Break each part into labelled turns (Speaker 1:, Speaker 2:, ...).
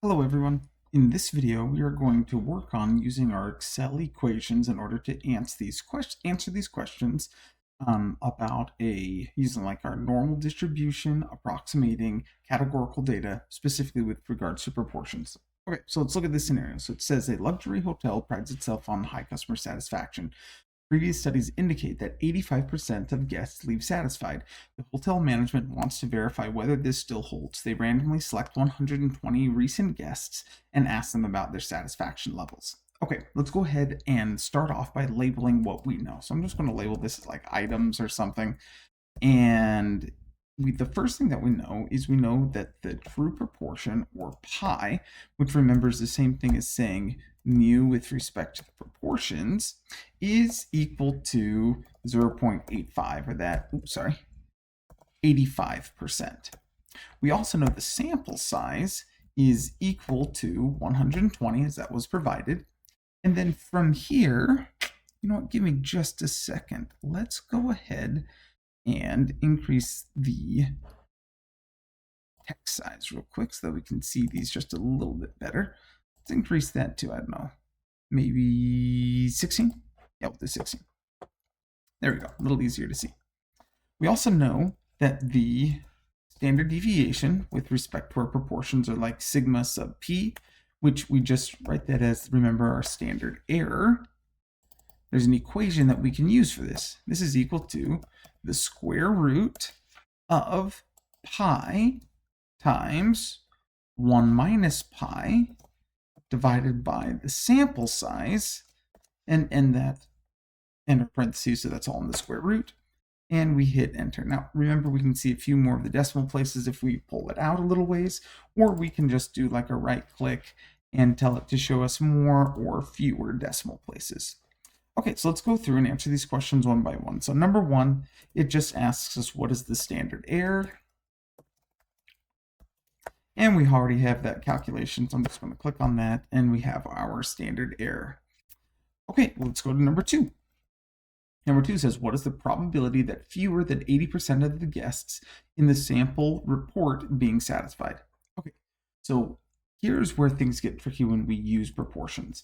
Speaker 1: Hello everyone. In this video, we are going to work on using our Excel equations in order to answer these questions about using like our normal distribution, approximating categorical data, specifically with regards to proportions. Okay, so let's look at this scenario. So it says a luxury hotel prides itself on high customer satisfaction. Previous studies indicate that 85% of guests leave satisfied. The hotel management wants to verify whether this still holds. They randomly select 120 recent guests and ask them about their satisfaction levels. Okay, let's go ahead and start off by labeling what we know. So I'm just going to label this as like items or something. And the first thing that we know is we know that the true proportion, or pi, which remember is the same thing as saying mu with respect to the proportions, is equal to 0.85, or that, 85%. We also know the sample size is equal to 120, as that was provided. And then from here, you know what, give me just a second. Let's go ahead and increase the text size real quick so that we can see these just a little bit better. Let's increase that to, I don't know, maybe 16? Yeah, we'll do 16. There we go, a little easier to see. We also know that the standard deviation with respect to our proportions are like sigma sub p, which we just write that as, remember, our standard error. There's an equation that we can use for this. This is equal to the square root of pi times 1 minus pi divided by the sample size, and that enter parentheses, so that's all in the square root, and we hit enter. Now remember, we can see a few more of the decimal places if we pull it out a little ways, or we can just do like a right click and tell it to show us more or fewer decimal places. Okay, so let's go through and answer these questions one by one. So number one, it just asks us what is the standard error. And we already have that calculation, so I'm just going to click on that, and we have our standard error. Okay, let's go to number two. Number two says, what is the probability that fewer than 80% of the guests in the sample report being satisfied? Okay, so here's where things get tricky when we use proportions.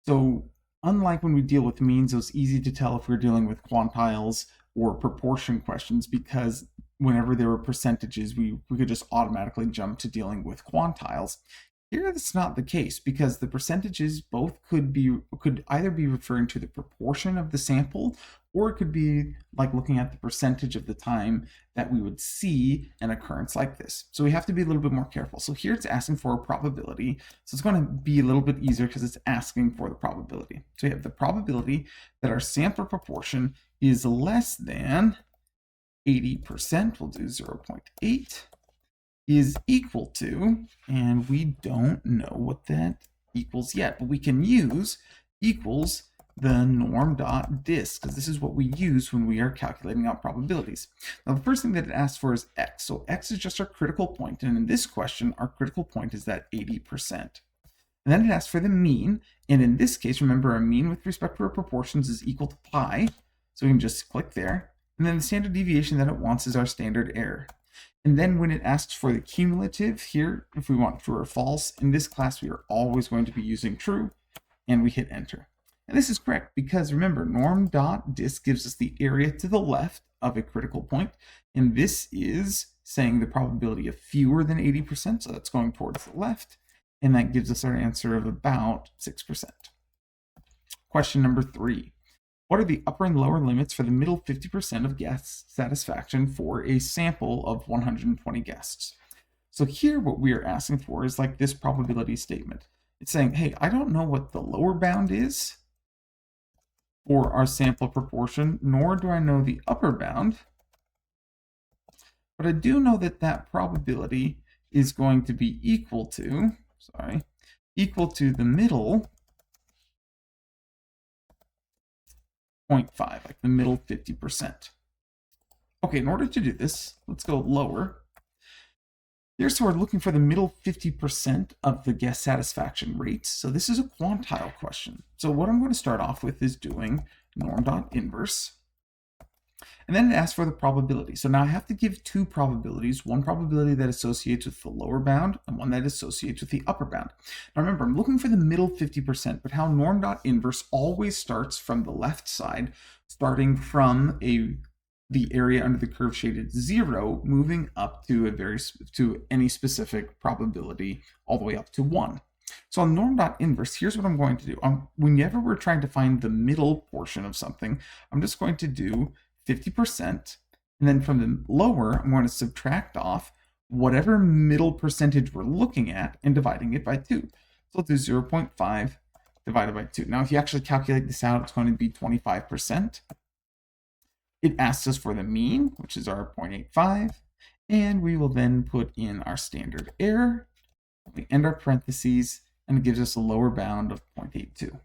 Speaker 1: So unlike when we deal with means, it was easy to tell if we're dealing with quantiles or proportion questions, because whenever there were percentages, we could just automatically jump to dealing with quantiles. Here, that's not the case, because the percentages both could either be referring to the proportion of the sample, or it could be like looking at the percentage of the time that we would see an occurrence like this. So we have to be a little bit more careful. So here it's asking for a probability. So it's going to be a little bit easier because it's asking for the probability. So we have the probability that our sample proportion is less than 80%. We'll do 0.8. is equal to, and we don't know what that equals yet, but we can use equals the norm.dis, because this is what we use when we are calculating out probabilities. Now, the first thing that it asks for is x. So x is just our critical point, and in this question, our critical point is that 80%. And then it asks for the mean, and in this case, remember, our mean with respect to our proportions is equal to pi, so we can just click there. And then the standard deviation that it wants is our standard error. And then when it asks for the cumulative here, if we want true or false, in this class we are always going to be using true, and we hit enter. And this is correct because remember, norm.dis gives us the area to the left of a critical point, and this is saying the probability of fewer than 80%, so that's going towards the left, and that gives us our answer of about 6%. Question number 3. What are the upper and lower limits for the middle 50% of guest satisfaction for a sample of 120 guests? So here what we are asking for is like this probability statement. It's saying, hey, I don't know what the lower bound is for our sample proportion, nor do I know the upper bound, but I do know that that probability is going to be equal to the middle 0.5, like the middle 50%. Okay, in order to do this, let's go lower. Here, so we're looking for the middle 50% of the guest satisfaction rates. So this is a quantile question. So what I'm going to start off with is doing norm.inverse. And then it asks for the probability. So now I have to give two probabilities, one probability that associates with the lower bound and one that associates with the upper bound. Now remember, I'm looking for the middle 50%, but how norm.inverse always starts from the left side, starting from the area under the curve shaded 0, moving up to any specific probability all the way up to 1. So on norm.inverse, here's what I'm going to do. Whenever we're trying to find the middle portion of something, I'm just going to do 50%, and then from the lower, I'm going to subtract off whatever middle percentage we're looking at and dividing it by 2. So let's do 0.5 divided by 2. Now, if you actually calculate this out, it's going to be 25%. It asks us for the mean, which is our 0.85, and we will then put in our standard error. We end our parentheses, and it gives us a lower bound of 0.82.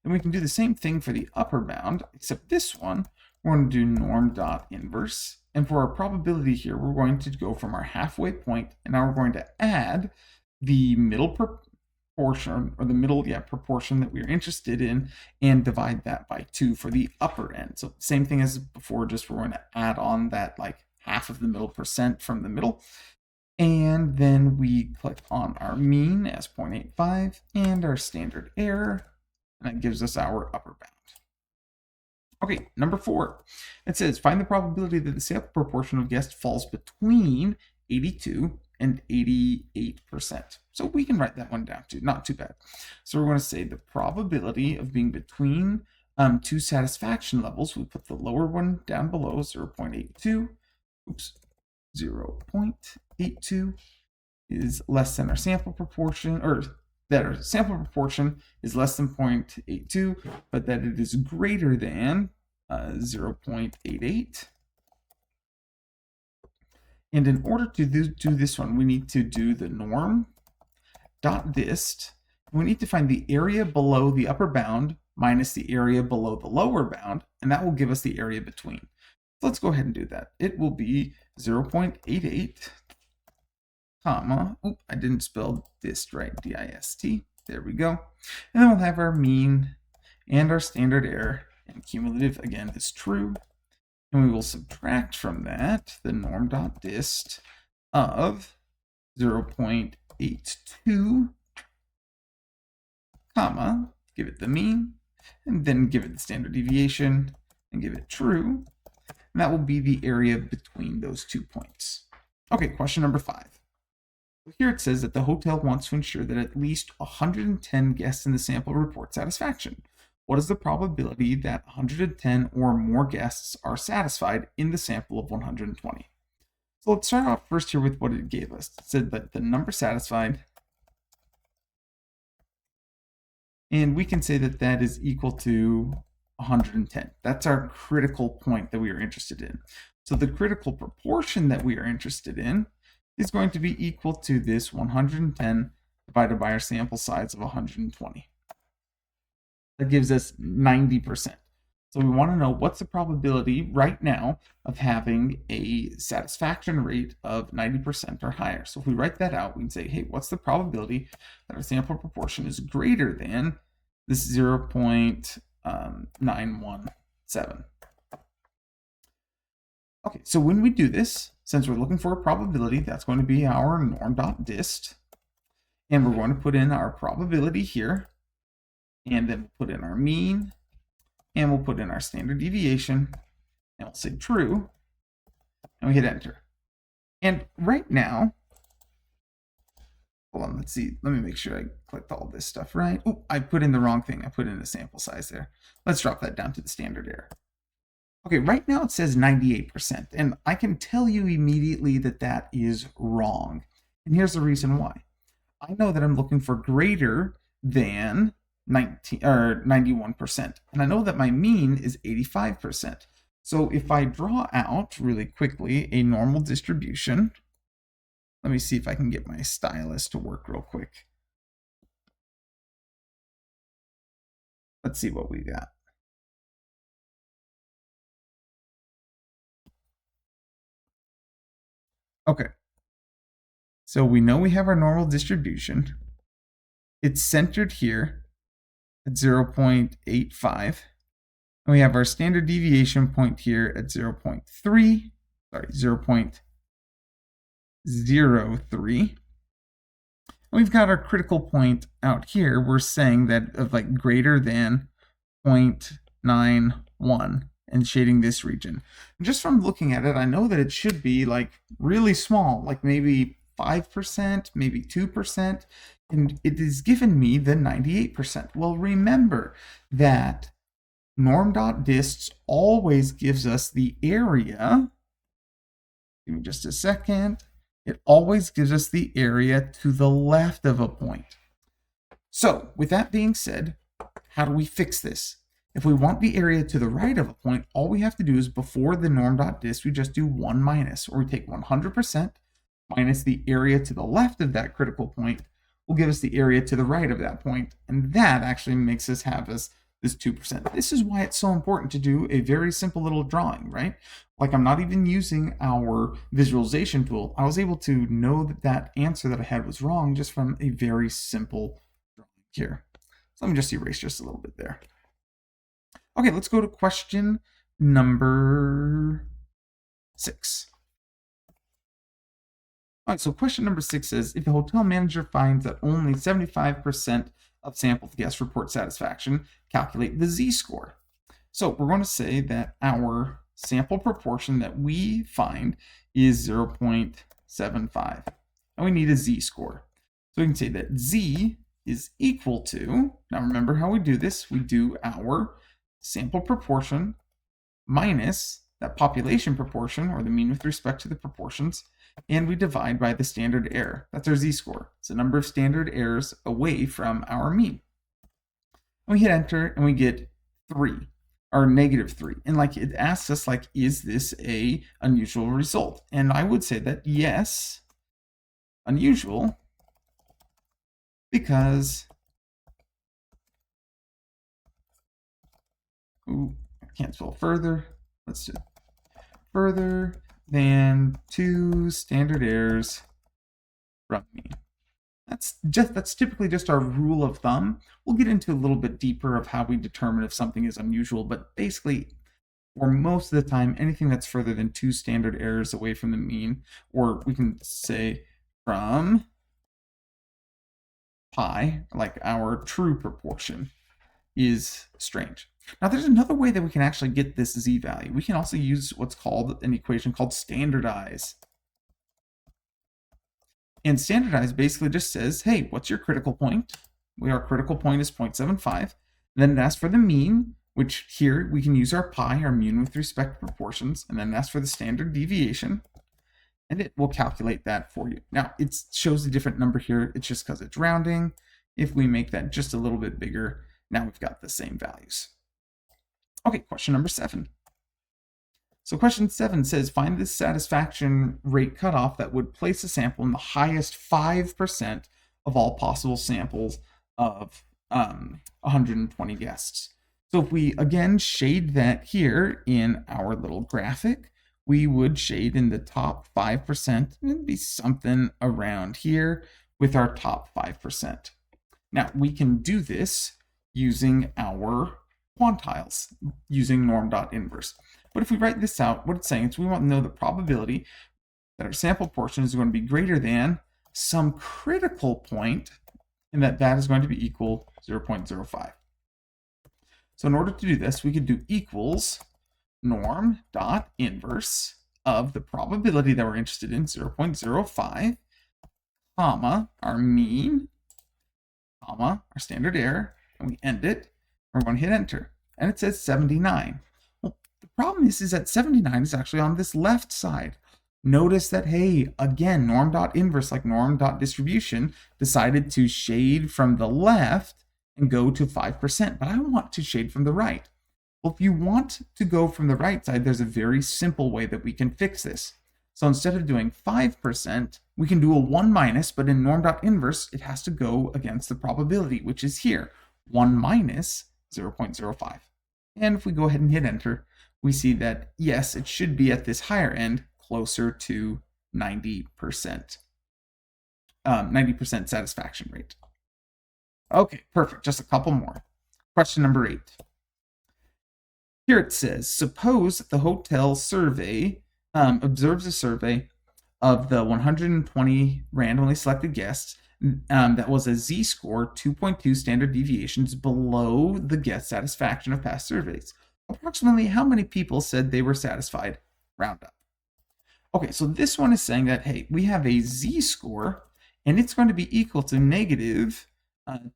Speaker 1: And we can do the same thing for the upper bound, except this one, we're going to do norm.inverse. And for our probability here, we're going to go from our halfway point, and now we're going to add the middle proportion, or the middle proportion that we're interested in, and divide that by 2 for the upper end. So same thing as before, just we're going to add on that like half of the middle percent from the middle. And then we click on our mean as 0.85 and our standard error, and that gives us our upper bound. Okay, number 4. It says find the probability that the sample proportion of guests falls between 82 and 88%. So we can write that one down too, not too bad. So we're going to say the probability of being between two satisfaction levels. We put the lower one down below, 0.82. Oops, 0.82 is less than our sample proportion, or that our sample proportion is less than 0.82, but that it is greater than 0.88. And in order to do this one, we need to do the norm.dist. We need to find the area below the upper bound minus the area below the lower bound, and that will give us the area between. So let's go ahead and do that. It will be 0.88, comma, I didn't spell dist right, D-I-S-T. There we go. And then we'll have our mean and our standard error, and cumulative again is true. And we will subtract from that the norm.dist of 0.82, comma, give it the mean, and then give it the standard deviation, and give it true. And that will be the area between those 2 points. Okay, question number 5. Here it says that the hotel wants to ensure that at least 110 guests in the sample report satisfaction. What is the probability that 110 or more guests are satisfied in the sample of 120? So let's start off first here with what it gave us. It said that the number satisfied, and we can say that that is equal to 110. That's our critical point that we are interested in. So the critical proportion that we are interested in is going to be equal to this 110 divided by our sample size of 120. That gives us 90%. So we want to know what's the probability right now of having a satisfaction rate of 90% or higher. So if we write that out, we can say, hey, what's the probability that our sample proportion is greater than this 0.917? Okay, so when we do this, since we're looking for a probability, that's going to be our norm.dist. And we're going to put in our probability here. And then we'll put in our mean. And we'll put in our standard deviation. And we'll say true. And we hit enter. And right now, hold on, let's see. Let me make sure I clicked all this stuff right. Oh, I put in the wrong thing. I put in the sample size there. Let's drop that down to the standard error. Okay, right now it says 98%, and I can tell you immediately that that is wrong. And here's the reason why. I know that I'm looking for greater than 91%, and I know that my mean is 85%. So if I draw out really quickly a normal distribution, let me see if I can get my stylus to work real quick. Let's see what we got. Okay, so we know we have our normal distribution. It's centered here at 0.85. And we have our standard deviation point here at 0.3, sorry, 0.03. We've got our critical point out here. We're saying that of like greater than 0.91 and shading this region. And just from looking at it, I know that it should be like really small, like maybe 5%, maybe 2%, and it is given me the 98%. Well, remember that norm.dist always gives us the area. Give me just a second. It always gives us the area to the left of a point. So with that being said, how do we fix this? If we want the area to the right of a point, all we have to do is before the norm.dist, we just do 1 minus, or we take 100% minus the area to the left of that critical point will give us the area to the right of that point, and that actually makes us have this 2%. This is why it's so important to do a very simple little drawing, right? Like I'm not even using our visualization tool. I was able to know that that answer that I had was wrong just from a very simple drawing here. So let me just erase just a little bit there. Okay, let's go to question number 6. All right, so question number 6 says, if the hotel manager finds that only 75% of sampled guests report satisfaction, calculate the z-score. So we're going to say that our sample proportion that we find is 0.75, and we need a z-score. So we can say that z is equal to, now remember how we do this, we do our sample proportion minus that population proportion, or the mean with respect to the proportions, and we divide by the standard error. That's our z-score. It's the number of standard errors away from our mean. And we hit enter and we get 3, or -3. And like it asks us, like, is this a unusual result? And I would say that yes, unusual, because I can't spell further. Let's do further than 2 standard errors from mean. That's typically just our rule of thumb. We'll get into a little bit deeper of how we determine if something is unusual, but basically, for most of the time, anything that's further than 2 standard errors away from the mean, or we can say from pi, like our true proportion, is strange. Now there's another way that we can actually get this z value. We can also use what's called an equation called standardize. And standardize basically just says, hey, what's your critical point? Our critical point is 0.75. Then it asks for the mean, which here we can use our pi, our mean with respect to proportions, and then ask for the standard deviation, and it will calculate that for you. Now it shows a different number here. It's just because it's rounding. If we make that just a little bit bigger, now we've got the same values. Okay, question number 7. So question 7 says, find the satisfaction rate cutoff that would place a sample in the highest 5% of all possible samples of 120 guests. So if we, again, shade that here in our little graphic, we would shade in the top 5%, and it'd be something around here with our top 5%. Now, we can do this using our quantiles, using norm.inverse. But if we write this out, what it's saying is we want to know the probability that our sample portion is going to be greater than some critical point, and that is going to be equal 0.05. So in order to do this, we could do equals norm.inverse of the probability that we're interested in, 0.05, comma, our mean, comma, our standard error, and we end it. We're going to hit enter, and it says 79. Well, the problem is that 79 is actually on this left side. Notice that, hey, again, norm.inverse, like norm.distribution, decided to shade from the left and go to 5%, but I want to shade from the right. Well, if you want to go from the right side, there's a very simple way that we can fix this. So instead of doing 5%, we can do a 1 minus, but in norm.inverse, it has to go against the probability, which is here, 1 minus 0.05. And if we go ahead and hit enter, we see that, yes, it should be at this higher end, closer to 90%. 90% satisfaction rate. Okay, perfect. Just a couple more. Question number 8. Here it says, suppose that the hotel survey observes a survey of the 120 randomly selected guests that was a z-score 2.2 standard deviations below the guest satisfaction of past surveys. Approximately how many people said they were satisfied? Round up. Okay, so this one is saying that, hey, we have a z-score, and it's going to be equal to negative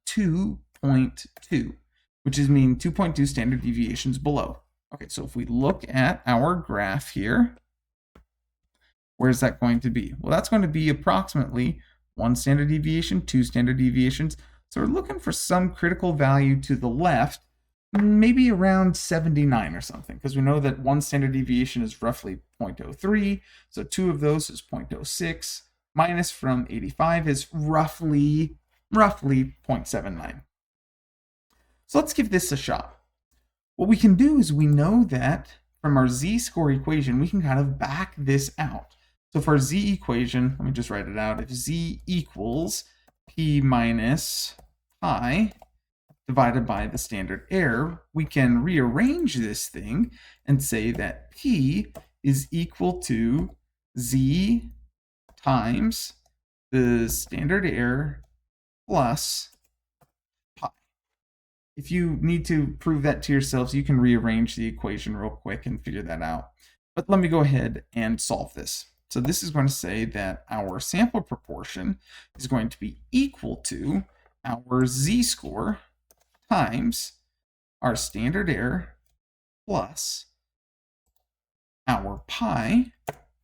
Speaker 1: 2.2, which is mean 2.2 standard deviations below. Okay, so if we look at our graph here, where's that going to be? Well, that's going to be approximately 1 standard deviation, 2 standard deviations. So we're looking for some critical value to the left, maybe around 79 or something, because we know that 1 standard deviation is roughly 0.03. So 2 of those is 0.06. Minus from 85 is roughly 0.79. So let's give this a shot. What we can do is we know that from our z-score equation, we can kind of back this out. So for our z equation, let me just write it out. If z equals p minus pi divided by the standard error, we can rearrange this thing and say that p is equal to z times the standard error plus pi. If you need to prove that to yourselves, you can rearrange the equation real quick and figure that out. But let me go ahead and solve this. So this is going to say that our sample proportion is going to be equal to our z-score times our standard error plus our pi.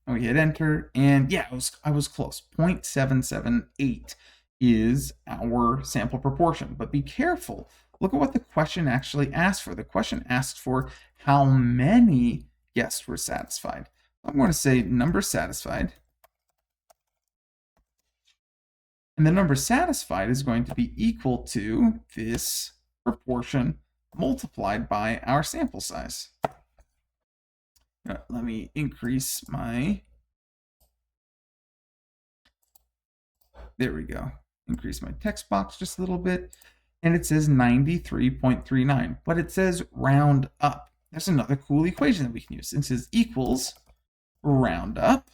Speaker 1: And we hit enter, and yeah, I was close. 0.778 is our sample proportion. But be careful. Look at what the question actually asked for. The question asked for how many guests were satisfied. I'm going to say number satisfied. And the number satisfied is going to be equal to this proportion multiplied by our sample size. Let me increase my, there we go. Increase my text box just a little bit. And it says 93.39, but it says round up. There's another cool equation that we can use. It says equals round up.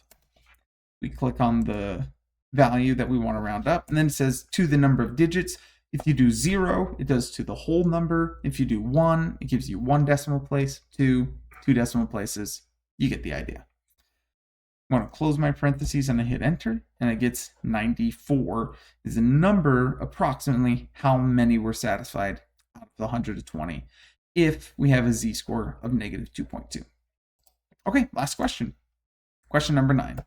Speaker 1: We click on the value that we want to round up, and then it says to the number of digits. If you do 0, it does to the whole number. If you do 1, it gives you 1 decimal place, 2 decimal places. You get the idea. I'm going to close my parentheses and I hit enter, and it gets 94 is the number approximately how many were satisfied out of the 120 if we have a z-score of negative 2.2. Okay, last question. Question number 9.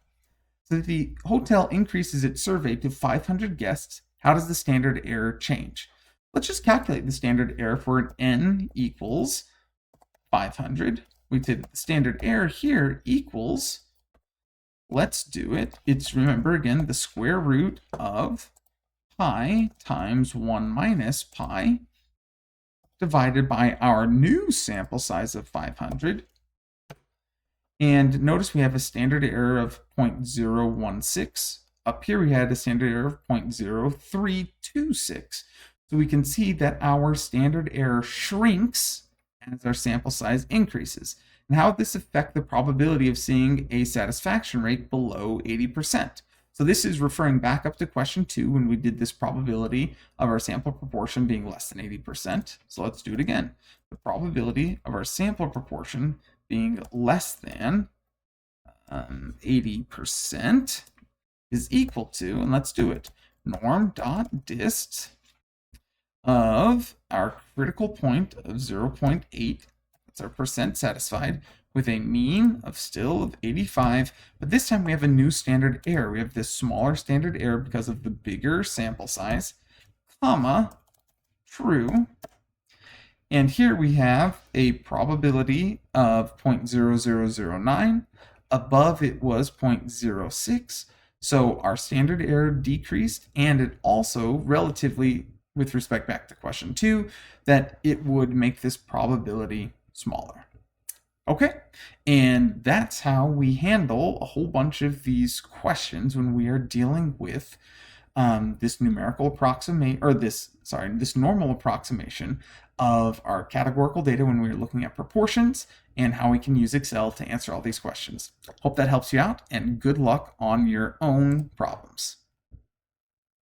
Speaker 1: So if the hotel increases its survey to 500 guests, how does the standard error change? Let's just calculate the standard error for an n equals 500. We did the standard error here equals, let's do it. It's, remember again, the square root of pi times 1 minus pi divided by our new sample size of 500. And notice we have a standard error of 0.016. Up here we had a standard error of 0.0326. So we can see that our standard error shrinks as our sample size increases. And how would this affect the probability of seeing a satisfaction rate below 80%? So this is referring back up to question 2 when we did this probability of our sample proportion being less than 80%. So let's do it again. The probability of our sample proportion being less than 80% is equal to, and let's do it, norm.dist of our critical point of 0.8, that's our percent satisfied, with a mean of still of 85, but this time we have a new standard error. We have this smaller standard error because of the bigger sample size, comma, true. And here we have a probability of 0.0009. Above it was 0.06. So our standard error decreased, and it also relatively, with respect back to question 2, that it would make this probability smaller. Okay, and that's how we handle a whole bunch of these questions when we are dealing with this numerical approximation, or this normal approximation of our categorical data when we're looking at proportions and how we can use Excel to answer all these questions. Hope that helps you out, and good luck on your own problems.